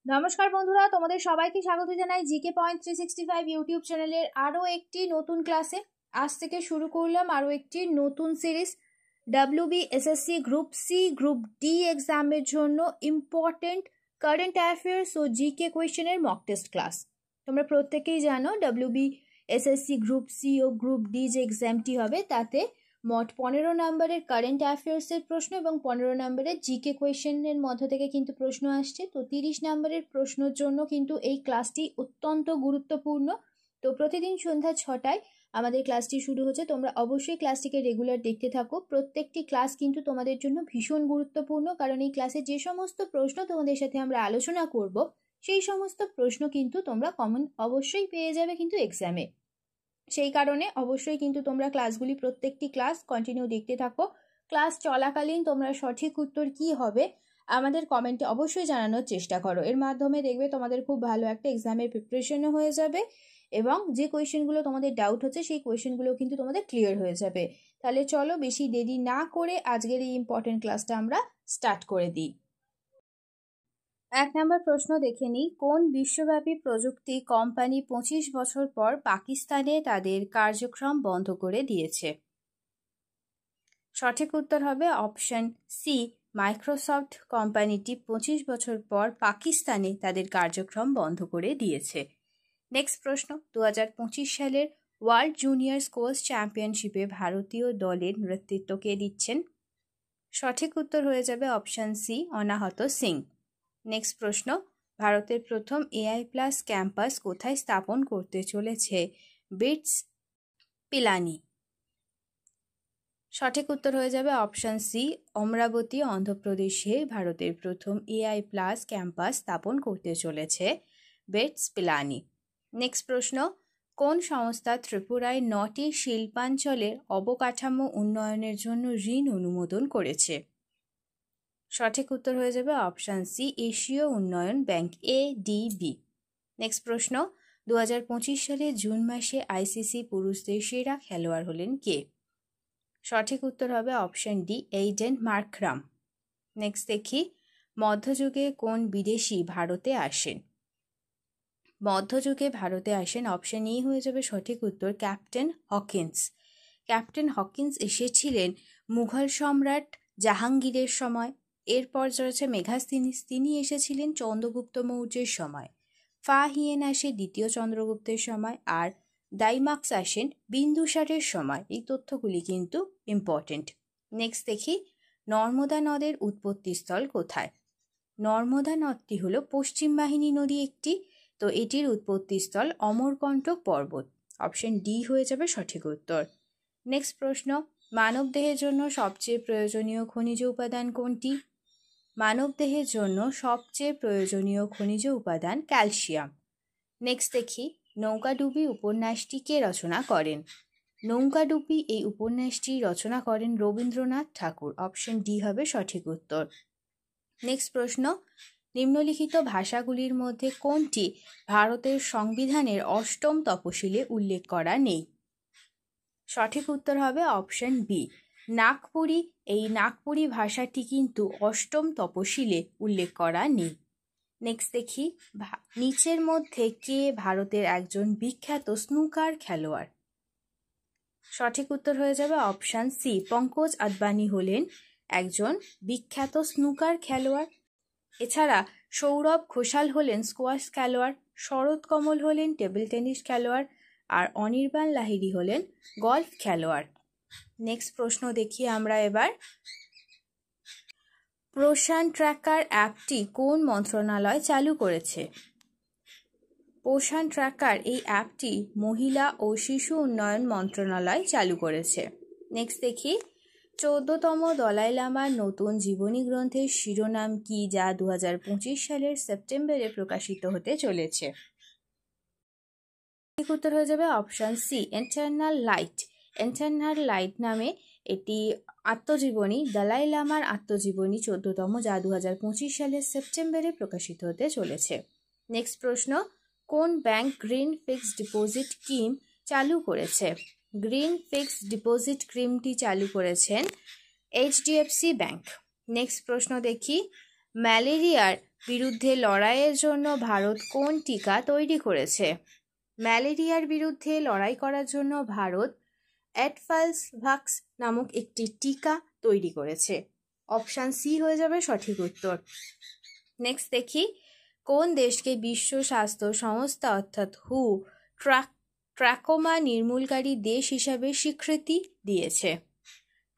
নমস্কার বন্ধুরা, তোমাদের সবাইকে স্বাগত জানাই জিকে পয়েন্ট 365 ইউটিউব চ্যানেলের আরও একটি নতুন ক্লাসে। আজ থেকে শুরু করলাম আরও একটি নতুন সিরিজ। WBSSC group C group D এক্সামের জন্য ইম্পর্টেন্ট কারেন্ট অ্যাফেয়ার্স ও জিকে কোয়েশ্চেনের মক টেস্ট ক্লাস। তোমরা প্রত্যেকেই জানো WBSSC গ্রুপ সি ও গ্রুপ ডি যে এক্সামটি হবে তাতে মোট 15 নম্বরের কারেন্ট অ্যাফেয়ার্সের প্রশ্ন এবং 15 নম্বরের জিকে কোয়েশ্চেনের মধ্য থেকে কিন্তু প্রশ্ন আসছে। তো 30 নম্বরের প্রশ্নের জন্য কিন্তু এই ক্লাসটি অত্যন্ত গুরুত্বপূর্ণ। তো প্রতিদিন সন্ধ্যা 6টায় আমাদের ক্লাসটি শুরু হচ্ছে। তোমরা অবশ্যই ক্লাসটিকে রেগুলার দেখতে থাকো। প্রত্যেকটি ক্লাস কিন্তু তোমাদের জন্য ভীষণ গুরুত্বপূর্ণ, কারণ এই ক্লাসে যে সমস্ত প্রশ্ন তোমাদের সাথে আমরা আলোচনা করব সেই সমস্ত প্রশ্ন কিন্তু তোমরা কমন অবশ্যই পেয়ে যাবে কিন্তু এক্সামে। সেই কারণে অবশ্যই কিন্তু তোমরা ক্লাসগুলি প্রত্যেকটি ক্লাস কন্টিনিউ দেখতে থাকো। ক্লাস চলাকালীন তোমরা সঠিক উত্তর কি হবে আমাদের কমেন্টে অবশ্যই জানানোর চেষ্টা করো। এর মাধ্যমে দেখবে তোমাদের খুব ভালো একটা এক্সামের প্রিপারেশনও হয়ে যাবে এবং যে কোয়েশ্চেনগুলো তোমাদের ডাউট হচ্ছে সেই কোয়েশ্চেনগুলো কিন্তু তোমাদের ক্লিয়ার হয়ে যাবে। তাহলে চলো বেশি দেরি না করে আজকের এই ইম্পর্টেন্ট ক্লাসটা আমরা স্টার্ট করে দিই। 1 নম্বর প্রশ্ন দেখে নিই, কোন বিশ্বব্যাপী প্রযুক্তি কোম্পানি 25 বছর পর পাকিস্তানে তাদের কার্যক্রম বন্ধ করে দিয়েছে? সঠিক উত্তর হবে অপশন সি, মাইক্রোসফট কোম্পানিটি 25 বছর পর পাকিস্তানে তাদের কার্যক্রম বন্ধ করে দিয়েছে। নেক্সট প্রশ্ন, 2025 সালের ওয়ার্ল্ড জুনিয়র স্কোয়াশ চ্যাম্পিয়নশিপে ভারতীয় দলের নেতৃত্ব কে দিচ্ছেন? সঠিক উত্তর হয়ে যাবে অপশন সি, অনাহত সিং। নেক্সট প্রশ্ন, ভারতের প্রথম AI+ ক্যাম্পাস কোথায় স্থাপন করতে চলেছে বিটস পিলানি? সঠিক উত্তর হয়ে যাবে অপশন সি, অমরাবতী অন্ধ্রপ্রদেশে ভারতের প্রথম AI+ ক্যাম্পাস স্থাপন করতে চলেছে বিটস পিলানি। নেক্সট প্রশ্ন, কোন সংস্থা ত্রিপুরায় 9টি শিল্পাঞ্চলের অবকাঠামো উন্নয়নের জন্য ঋণ অনুমোদন করেছে? সঠিক উত্তর হয়ে যাবে অপশান সি, এশীয় উন্নয়ন ব্যাংক ADB। নেক্সট প্রশ্ন, 2025 সালে জুন মাসে ICC পুরুষদের সেরা খেলোয়াড় হলেন কে? সঠিক উত্তর হবে option D, Aiden Markram. Next দেখি, মধ্যযুগে কোন বিদেশি ভারতে আসেন? মধ্যযুগে ভারতে আসেন অপশান ই হয়ে যাবে সঠিক উত্তর, ক্যাপ্টেন হকিন্স। ক্যাপ্টেন হকিন্স এসেছিলেন মুঘল সম্রাট জাহাঙ্গীরের সময়। এরপর রয়েছে মেঘাস্তিনিস, তিনি এসেছিলেন চন্দ্রগুপ্ত মৌর্যের সময়। ফা হিয়েন আসে দ্বিতীয় চন্দ্রগুপ্তের সময়, আর ডাইমাক্স আসেন বিন্দুসারের সময়। এই তথ্যগুলি কিন্তু ইম্পর্টেন্ট। নেক্সট দেখি, নর্মদা নদের উৎপত্তিস্থল কোথায়? নর্মদা নদটি হলো পশ্চিম বাহিনী নদী একটি, তো এটির উৎপত্তিস্থল অমরকণ্টক পর্বত। অপশন ডি হয়ে যাবে সঠিক উত্তর। নেক্সট প্রশ্ন, মানবদেহের জন্য সবচেয়ে প্রয়োজনীয় খনিজ উপাদান কোনটি? মানবদেহের জন্য সবচেয়ে প্রয়োজনীয় খনিজ উপাদান ক্যালসিয়াম। নেক্সট দেখি, নৌকাডুবি উপন্যাসটি কে রচনা করেন? নৌকাডুবি এই উপন্যাসটি রচনা করেন রবীন্দ্রনাথ ঠাকুর। অপশন ডি হবে সঠিক উত্তর। নেক্সট প্রশ্ন, নিম্নলিখিত ভাষাগুলির মধ্যে কোনটি ভারতের সংবিধানের 8ম তফসিলে উল্লেখ করা নেই? সঠিক উত্তর হবে অপশন বি, নাগপুরি। এই নাগপুরি ভাষাটি কিন্তু 8ম তফসিলে উল্লেখ করা নেই। নেক্সট দেখি, নিচের মধ্যে কে ভারতের একজন বিখ্যাত স্নুকার খেলোয়াড়? সঠিক উত্তর হয়ে যাবে অপশান সি, পঙ্কজ আদবানি হলেন একজন বিখ্যাত স্নুকার খেলোয়াড়। এছাড়া সৌরভ ঘোষাল হলেন স্কোয়াশ খেলোয়াড়, শরৎ কমল হলেন টেবিল টেনিস খেলোয়াড়, আর অনির্বাণ লাহিড়ী হলেন গলফ খেলোয়াড়। নেক্সট প্রশ্ন দেখি আমরা এবার, পোষণ ট্র্যাকার অ্যাপটি কোন মন্ত্রণালয় চালু করেছে? পোষণ ট্র্যাকার এই অ্যাপটি মহিলা ও শিশু উন্নয়ন মন্ত্রণালয় চালু করেছে। নেক্সট দেখি, 14তম দলাই লামার নতুন জীবনী গ্রন্থের শিরোনাম কি, যা 2025 সালের সেপ্টেম্বরে প্রকাশিত হতে চলেছে? ঠিক উত্তর হয়ে যাবে option C, internal light. Internal light নামে এটি আত্মজীবনী, দলাই লামার আত্মজীবনী 14তম, যা 2025 সালের সেপ্টেম্বরে প্রকাশিত হতে চলেছে। নেক্সট প্রশ্ন, কোন bank green fixed deposit scheme চালু করেছে? গ্রিন ফিক্সড ডিপোজিট স্কিমটি চালু করেছেন HDFC ব্যাংক। নেক্সট প্রশ্ন দেখি, ম্যালেরিয়ার বিরুদ্ধে লড়াইয়ের জন্য ভারত কোন টিকা তৈরি করেছে? ম্যালেরিয়ার বিরুদ্ধে লড়াই করার জন্য ভারত অ্যাডভাক্স নামক একটি টিকা তৈরি করেছে। অপশান সি হয়ে যাবে সঠিক উত্তর। নেক্সট দেখি, কোন দেশকে বিশ্ব স্বাস্থ্য সংস্থা অর্থাৎ হু ট্র্যাকোমা নির্মূলকারী দেশ হিসাবে স্বীকৃতি দিয়েছে?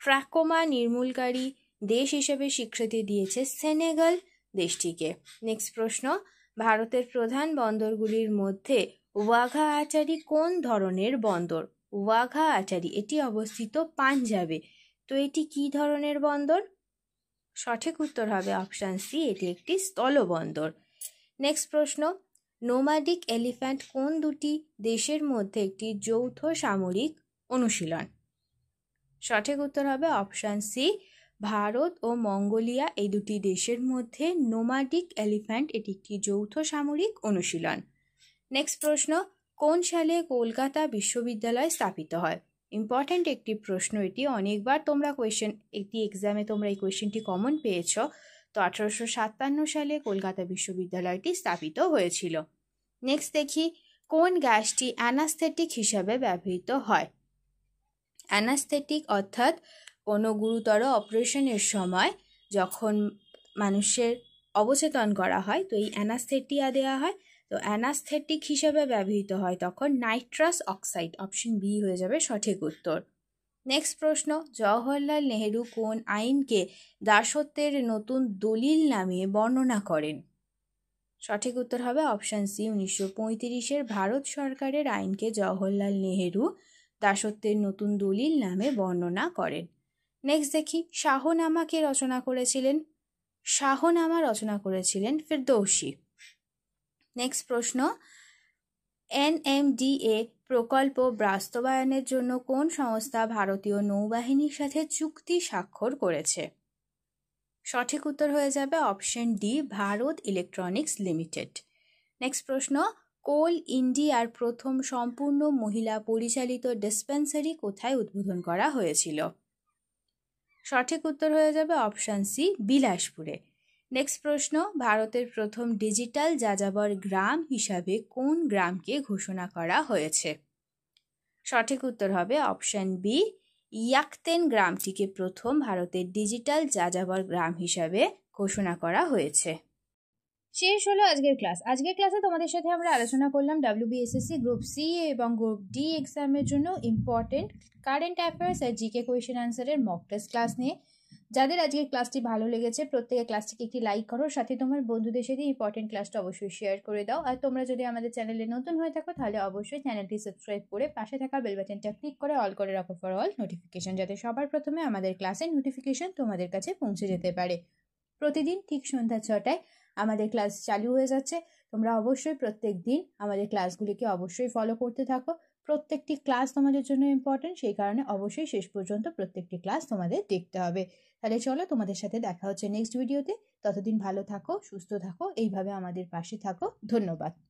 ট্র্যাকোমা নির্মূলকারী দেশ হিসেবে স্বীকৃতি দিয়েছে সেনেগাল দেশটিকে। নেক্সট প্রশ্ন, ভারতের প্রধান বন্দরগুলির মধ্যে ওয়াঘা আটারি কোন ধরনের বন্দর? ওয়াঘা আটারি এটি অবস্থিত পাঞ্জাবে। তো এটি কি ধরনের বন্দর? সঠিক উত্তর হবে অপশান সি, এটি একটি স্থলবন্দর। নেক্সট প্রশ্ন, নোমাডিক এলিফ্যান্ট কোন দুটি দেশের মধ্যে একটি যৌথ সামরিক অনুশীলন? সঠিক উত্তর হবে অপশান সি, ভারত ও মঙ্গোলিয়া এই দুটি দেশের মধ্যে নোমাডিক এলিফ্যান্ট এটি একটি যৌথ সামরিক অনুশীলন। নেক্সট প্রশ্ন, কোন সালে কলকাতা বিশ্ববিদ্যালয় স্থাপিত হয়? ইম্পর্ট্যান্ট একটি প্রশ্ন এটি, অনেকবার তোমরা এক্সামে তোমরা এই কোয়েশ্চেনটি কমন পেয়েছ। তো 1857 সালে কলকাতা বিশ্ববিদ্যালয়টি স্থাপিত হয়েছিল। নেক্সট দেখি, কোন গ্যাসটি অ্যানাস্থেটিক হিসাবে ব্যবহৃত হয়? অ্যানাস্থেটিক অর্থাৎ কোনো গুরুতর অপারেশনের সময় যখন মানুষের অবচেতন করা হয় তো এই অ্যানাস্থেটিয়া দেওয়া হয়। তো অ্যানাস্থেটিক হিসাবে ব্যবহৃত হয় তখন নাইট্রাস অক্সাইড। অপশন বি হয়ে যাবে সঠিক উত্তর। নেক্সট প্রশ্ন, জওহরলাল নেহেরু কোন আইনকে দাসত্বের নতুন দলিল নামে বর্ণনা করেন? সঠিক উত্তর হবে অপশান সি, 1935-এর ভারত সরকারের আইনকে জওহরলাল নেহেরু দাসত্বের নতুন দলিল নামে বর্ণনা করেন। নেক্সট দেখি, শাহনামাকে রচনা করেছিলেন? শাহনামা রচনা করেছিলেন ফিরদৌসী। নেক্সট প্রশ্ন, NMDA প্রকল্প বাস্তবায়নের জন্য কোন সংস্থা ভারতীয় নৌবাহিনীর সাথে চুক্তি স্বাক্ষর করেছে? সঠিক উত্তর হয়ে যাবে option D, Bharat electronics limited. Next প্রশ্ন, কোল ইন্ডিয়ার প্রথম সম্পূর্ণ মহিলা পরিচালিত ডিসপেন্সারি কোথায় উদ্বোধন করা হয়েছিল? সঠিক উত্তর হয়ে যাবে অপশান সি, বিলাসপুরে। নেক্সট প্রশ্ন, ভারতের প্রথম ডিজিটাল যাযাবর গ্রাম হিসাবে কোন গ্রামকে ঘোষণা করা হয়েছে? সঠিক উত্তর হবে অপশান বি, ইয়াকতেন গ্রামটিকে প্রথম ভারতের ডিজিটাল যাযাবর গ্রাম হিসাবে ঘোষণা করা হয়েছে। শেষ হলো আজকের ক্লাস। আজকের ক্লাসে তোমাদের সাথে আমরা আলোচনা করলাম WBSSC গ্রুপ সি এবং গ্রুপ ডি এক্সামের জন্য ইম্পর্টেন্ট কারেন্ট অ্যাফেয়ার্স আর জিকে কোয়েশ্চেন আনসারের মক টেস্ট ক্লাস নিয়ে। যাদের আজকের ক্লাসটি ভালো লেগেছে প্রত্যেকে ক্লাসটিকে একটি লাইক করো, সাথে তোমার বন্ধুদের সাথে ইম্পর্টেন্ট ক্লাসটা অবশ্যই শেয়ার করে দাও। আর তোমরা যদি আমাদের চ্যানেলে নতুন হয়ে থাকো তাহলে অবশ্যই চ্যানেলটি সাবস্ক্রাইব করে পাশে থাকা বেল বাটনটা ক্লিক করে অল করে রাখো ফর অল নোটিফিকেশন, যাতে সবার প্রথমে আমাদের ক্লাসের নোটিফিকেশন তোমাদের কাছে পৌঁছে যেতে পারে। প্রতিদিন ঠিক সন্ধ্যা 6টায় আমাদের ক্লাস চালু হয়ে যাচ্ছে। তোমরা অবশ্যই প্রত্যেক দিন আমাদের ক্লাসগুলিকে অবশ্যই ফলো করতে থাকো। প্রত্যেকটি ক্লাস তোমাদের জন্য ইম্পর্টেন্ট, সেই কারণে অবশ্যই শেষ পর্যন্ত প্রত্যেকটি ক্লাস তোমাদের দেখতে হবে। তাহলে চলো, তোমাদের সাথে দেখা হচ্ছে নেক্সট ভিডিওতে। ততদিন ভালো থাকো, সুস্থ থাকো, এইভাবে আমাদের পাশে থাকো। ধন্যবাদ।